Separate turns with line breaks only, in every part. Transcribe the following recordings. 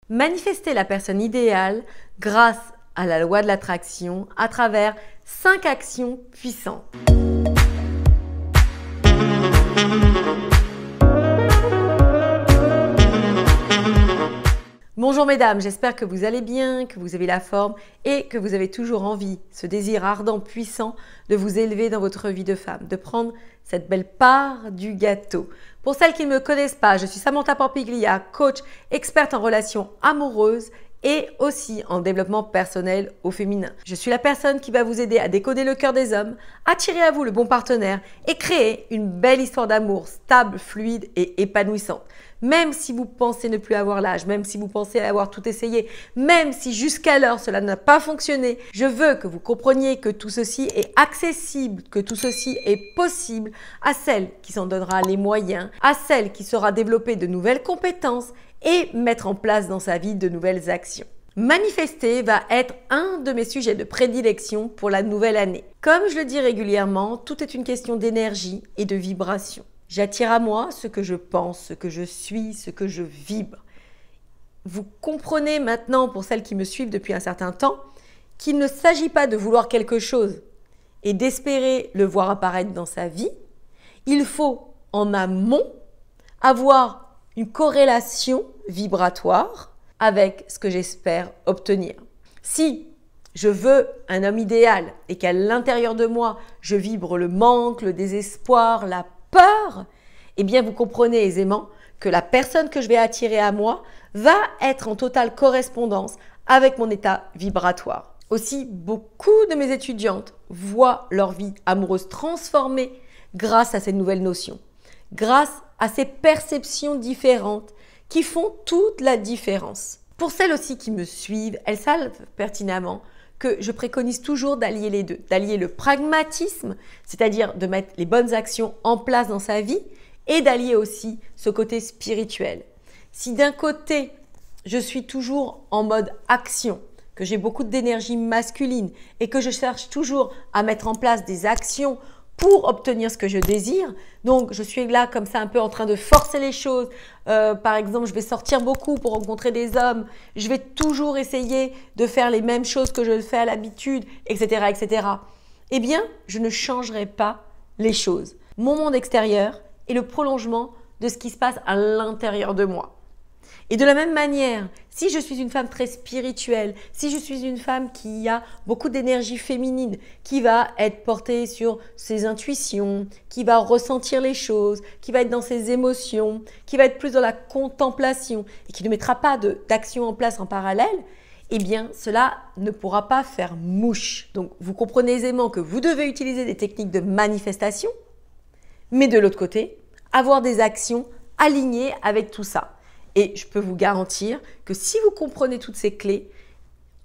Manifestez la personne idéale grâce à la loi de l'attraction à travers 5 actions puissantes. Bonjour mesdames, j'espère que vous allez bien, que vous avez la forme et que vous avez toujours envie, ce désir ardent, puissant de vous élever dans votre vie de femme, de prendre cette belle part du gâteau. Pour celles qui ne me connaissent pas, je suis Samantha Pampiglia, coach, experte en relations amoureuses et aussi en développement personnel au féminin. Je suis la personne qui va vous aider à décoder le cœur des hommes, attirer à vous le bon partenaire et créer une belle histoire d'amour stable, fluide et épanouissante. Même si vous pensez ne plus avoir l'âge, même si vous pensez avoir tout essayé, même si jusqu'alors cela n'a pas fonctionné, je veux que vous compreniez que tout ceci est accessible, que tout ceci est possible à celle qui s'en donnera les moyens, à celle qui saura développer de nouvelles compétences et mettre en place dans sa vie de nouvelles actions. Manifester va être un de mes sujets de prédilection pour la nouvelle année. Comme je le dis régulièrement, tout est une question d'énergie et de vibration. J'attire à moi ce que je pense, ce que je suis, ce que je vibre. Vous comprenez maintenant, pour celles qui me suivent depuis un certain temps, qu'il ne s'agit pas de vouloir quelque chose et d'espérer le voir apparaître dans sa vie. Il faut, en amont, avoir une corrélation vibratoire avec ce que j'espère obtenir. Si je veux un homme idéal et qu'à l'intérieur de moi, je vibre le manque, le désespoir, la peur, eh bien vous comprenez aisément que la personne que je vais attirer à moi va être en totale correspondance avec mon état vibratoire. Aussi, beaucoup de mes étudiantes voient leur vie amoureuse transformée grâce à ces nouvelles notions, grâce à ces perceptions différentes qui font toute la différence. Pour celles aussi qui me suivent, elles savent pertinemment que je préconise toujours d'allier les deux, d'allier le pragmatisme, c'est-à-dire de mettre les bonnes actions en place dans sa vie et d'allier aussi ce côté spirituel. Si d'un côté, je suis toujours en mode action, que j'ai beaucoup d'énergie masculine et que je cherche toujours à mettre en place des actions pour obtenir ce que je désire. Donc, je suis là comme ça un peu en train de forcer les choses. Par exemple, je vais sortir beaucoup pour rencontrer des hommes. Je vais toujours essayer de faire les mêmes choses que je fais à l'habitude, etc., etc. Eh bien, je ne changerai pas les choses. Mon monde extérieur est le prolongement de ce qui se passe à l'intérieur de moi. Et de la même manière, si je suis une femme très spirituelle, si je suis une femme qui a beaucoup d'énergie féminine, qui va être portée sur ses intuitions, qui va ressentir les choses, qui va être dans ses émotions, qui va être plus dans la contemplation et qui ne mettra pas d'action en place en parallèle, eh bien cela ne pourra pas faire mouche. Donc vous comprenez aisément que vous devez utiliser des techniques de manifestation, mais de l'autre côté, avoir des actions alignées avec tout ça. Et je peux vous garantir que si vous comprenez toutes ces clés,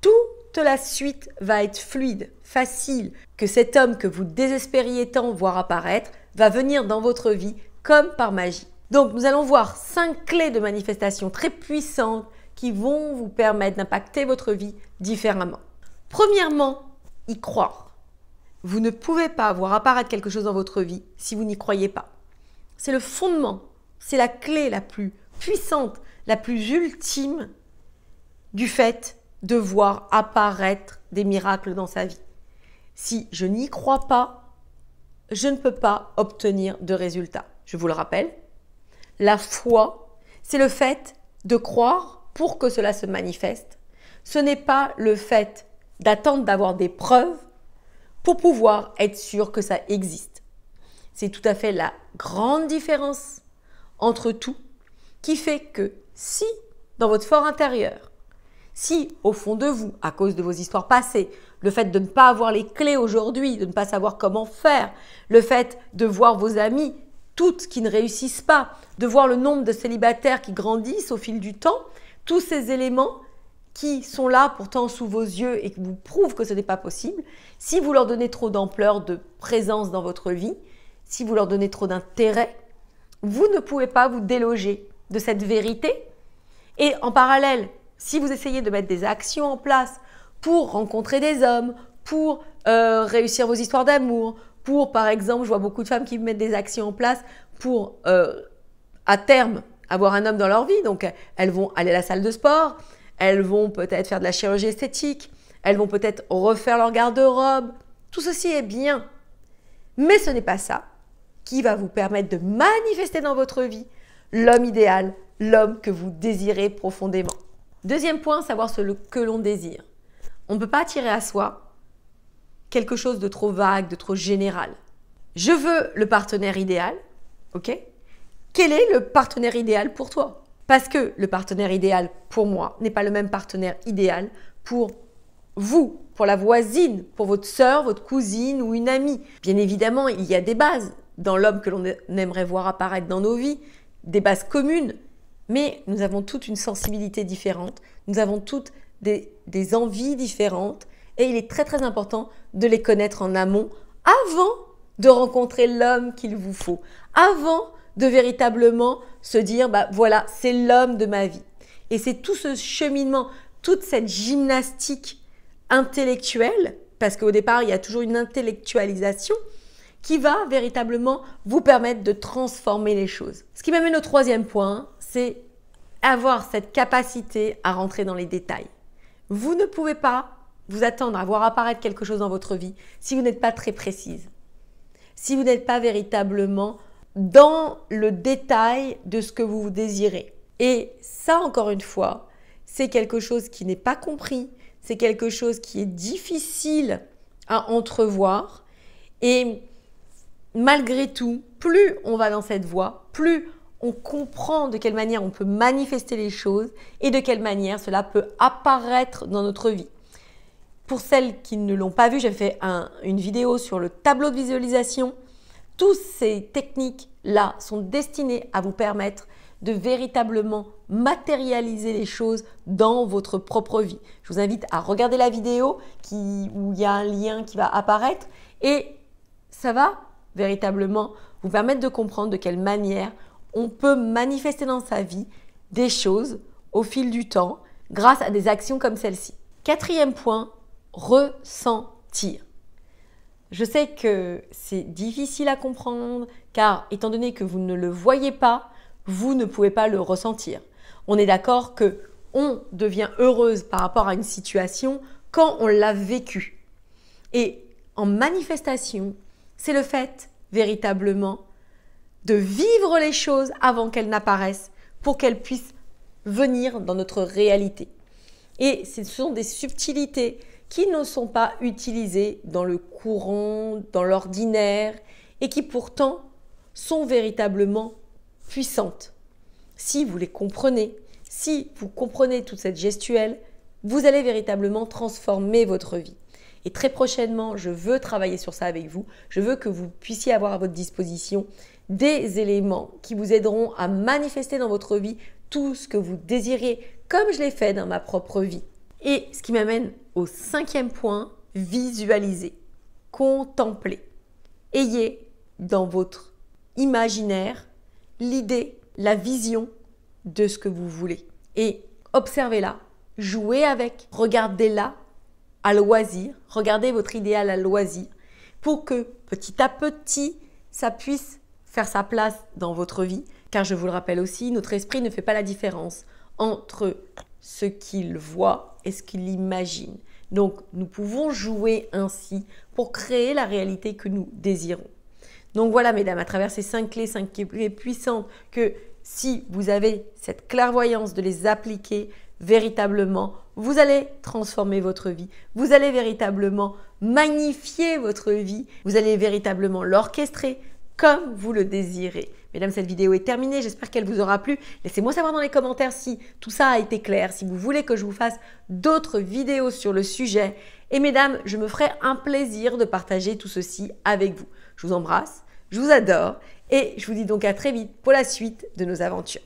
toute la suite va être fluide, facile, que cet homme que vous désespériez tant voir apparaître va venir dans votre vie comme par magie. Donc nous allons voir 5 clés de manifestation très puissantes qui vont vous permettre d'impacter votre vie différemment. Premièrement, y croire. Vous ne pouvez pas voir apparaître quelque chose dans votre vie si vous n'y croyez pas. C'est le fondement, c'est la clé la plus puissante, la plus ultime du fait de voir apparaître des miracles dans sa vie. Si je n'y crois pas, je ne peux pas obtenir de résultats. Je vous le rappelle, la foi, c'est le fait de croire pour que cela se manifeste. Ce n'est pas le fait d'attendre d'avoir des preuves pour pouvoir être sûr que ça existe. C'est tout à fait la grande différence entre tout qui fait que si, dans votre fort intérieur, si au fond de vous, à cause de vos histoires passées, le fait de ne pas avoir les clés aujourd'hui, de ne pas savoir comment faire, le fait de voir vos amis, toutes qui ne réussissent pas, de voir le nombre de célibataires qui grandissent au fil du temps, tous ces éléments qui sont là pourtant sous vos yeux et qui vous prouvent que ce n'est pas possible, si vous leur donnez trop d'ampleur, de présence dans votre vie, si vous leur donnez trop d'intérêt, vous ne pouvez pas vous déloger de cette vérité. Et en parallèle, si vous essayez de mettre des actions en place pour rencontrer des hommes, pour réussir vos histoires d'amour, pour par exemple, je vois beaucoup de femmes qui mettent des actions en place pour à terme avoir un homme dans leur vie. Donc, elles vont aller à la salle de sport, elles vont peut-être faire de la chirurgie esthétique, elles vont peut-être refaire leur garde-robe. Tout ceci est bien. Mais ce n'est pas ça qui va vous permettre de manifester dans votre vie l'homme idéal, l'homme que vous désirez profondément. Deuxième point, savoir ce que l'on désire. On ne peut pas attirer à soi quelque chose de trop vague, de trop général. Je veux le partenaire idéal, ok? Quel est le partenaire idéal pour toi? Parce que le partenaire idéal pour moi n'est pas le même partenaire idéal pour vous, pour la voisine, pour votre sœur, votre cousine ou une amie. Bien évidemment, il y a des bases dans l'homme que l'on aimerait voir apparaître dans nos vies, des bases communes, mais nous avons toutes une sensibilité différente, nous avons toutes des envies différentes et il est très très important de les connaître en amont avant de rencontrer l'homme qu'il vous faut, avant de véritablement se dire voilà, c'est l'homme de ma vie. Et c'est tout ce cheminement, toute cette gymnastique intellectuelle, parce qu'au départ, il y a toujours une intellectualisation qui va véritablement vous permettre de transformer les choses. Ce qui m'amène au troisième point, c'est avoir cette capacité à rentrer dans les détails. Vous ne pouvez pas vous attendre à voir apparaître quelque chose dans votre vie si vous n'êtes pas très précise, si vous n'êtes pas véritablement dans le détail de ce que vous désirez. Et ça, encore une fois, c'est quelque chose qui n'est pas compris, c'est quelque chose qui est difficile à entrevoir. Et malgré tout, plus on va dans cette voie, plus on comprend de quelle manière on peut manifester les choses et de quelle manière cela peut apparaître dans notre vie. Pour celles qui ne l'ont pas vu, j'ai fait une vidéo sur le tableau de visualisation. Toutes ces techniques-là sont destinées à vous permettre de véritablement matérialiser les choses dans votre propre vie. Je vous invite à regarder la vidéo où il y a un lien qui va apparaître et ça va véritablement vous permettre de comprendre de quelle manière on peut manifester dans sa vie des choses au fil du temps grâce à des actions comme celle-ci. Quatrième point, ressentir. Je sais que c'est difficile à comprendre car étant donné que vous ne le voyez pas, vous ne pouvez pas le ressentir. On est d'accord que on devient heureuse par rapport à une situation quand on l'a vécue. Et en manifestation, c'est le fait véritablement de vivre les choses avant qu'elles n'apparaissent pour qu'elles puissent venir dans notre réalité. Et ce sont des subtilités qui ne sont pas utilisées dans le courant, dans l'ordinaire et qui pourtant sont véritablement puissantes. Si vous les comprenez, si vous comprenez toute cette gestuelle, vous allez véritablement transformer votre vie. Et très prochainement, je veux travailler sur ça avec vous. Je veux que vous puissiez avoir à votre disposition des éléments qui vous aideront à manifester dans votre vie tout ce que vous désirez, comme je l'ai fait dans ma propre vie. Et ce qui m'amène au cinquième point, visualiser, contempler. Ayez dans votre imaginaire l'idée, la vision de ce que vous voulez. Et observez-la, jouez avec, regardez-la à loisir, regardez votre idéal à loisir pour que petit à petit, ça puisse faire sa place dans votre vie. Car je vous le rappelle aussi, notre esprit ne fait pas la différence entre ce qu'il voit et ce qu'il imagine. Donc, nous pouvons jouer ainsi pour créer la réalité que nous désirons. Donc voilà, mesdames, à travers ces 5 clés puissantes, que si vous avez cette clairvoyance de les appliquer véritablement, vous allez transformer votre vie. Vous allez véritablement magnifier votre vie. Vous allez véritablement l'orchestrer comme vous le désirez. Mesdames, cette vidéo est terminée. J'espère qu'elle vous aura plu. Laissez-moi savoir dans les commentaires si tout ça a été clair, si vous voulez que je vous fasse d'autres vidéos sur le sujet. Et mesdames, je me ferai un plaisir de partager tout ceci avec vous. Je vous embrasse, je vous adore et je vous dis donc à très vite pour la suite de nos aventures.